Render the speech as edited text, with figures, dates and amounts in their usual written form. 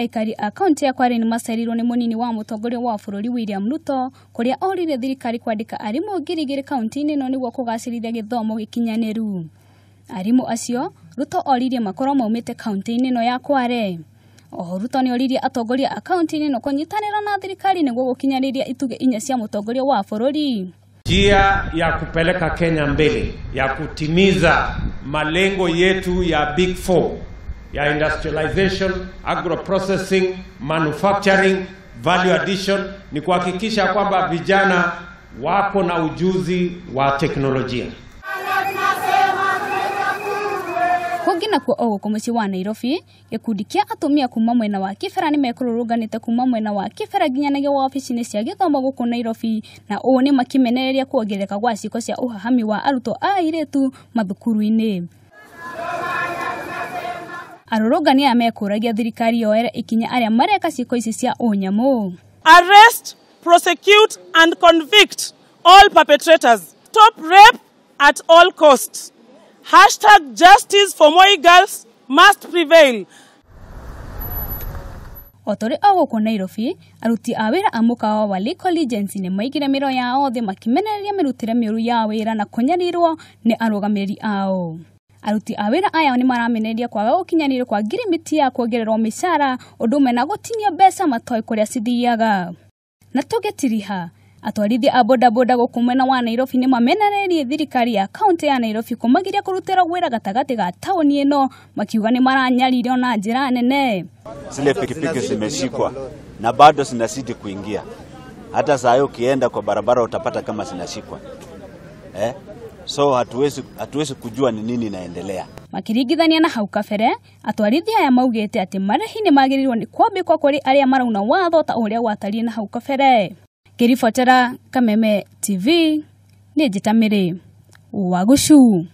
aikari a kaunti ya Kwale ni macerirwo ni munini wa mutongoria wa bururi William Ruto kuria orire thirikari kwandika arimu ngirigiri kaunti-ini no niguo kugacirithia githomo gikinyaniru. Arimu acio Ruto oririe makorwo maumite kaunti-ini no ya Kwale. Oho Ruto ni oririe atongoria a kaunti-ini no kunyitanira na thirikari niguo gukinyaniria ituge inya cia mutongoria wa bururi. Njia ya kupeleka Kenya mbele, ya kutimiza malengo yetu ya Big Four, ya industrialization, agro-processing, manufacturing, value addition, ni kuhakikisha kwamba vijana wako na ujuzi wa teknolojia. Kugina kwa ogo kumusi wa Nairobi, gikundi kia atumia kuma mwena wa Kibera ni mekururunganite kuma mwena wa Kibera nginyanagia wa ofici-ini cia githomo guku Nairobi, na uũ ni makimenereria kuongereka gwa ciiko cia uhahami wa arutwo a airitu mathukuru-ini. Arurungani aya mekuragia thirikari yoere ikinya aria mareka ciiko ici cia unyamu. Arrest, prosecute and convict all perpetrators. Stop rape at all costs. #justice for Moi girls must prevail. Otore ago kwa Nairobi, aruti a wira a mukawa wa Lake Allegiance ni maigire miro yao thi makimenereria mirutire miuru ya wira na kunyanirwo ni arugamiriri ao. Aruti a wira aya ni maramenereria kwaga gukinyanirwo kwa ngirimiti ya kuongererwo mishara undume na gutinia mbeca matoi kuria cithiaga. Na tugetiriha atwarithia a bodaboda guku mwena wa Nairobi ni mamenererie thirikari ya kaunti ya Nairobi kumagiria kurutira wira gatagati ga tauni ino makiuga ni maranyaririo na njira nene. Zile pikipiki zimeshikwa na bado zinazidi kuingia. Hata saa hiyo ukienda kwa barabara utapata kama zinashikwa. So hatuwezi kujua ni nini inaendelea. Makirigithania na hau kabere, atwarithia aya maugite ati marehi ni magirirwo ni kwambikwa kuri aria marauna watho ta uria gwatarie na hau kabere. Kiribotera Kameme TV ni Jitamiri wa Gushu.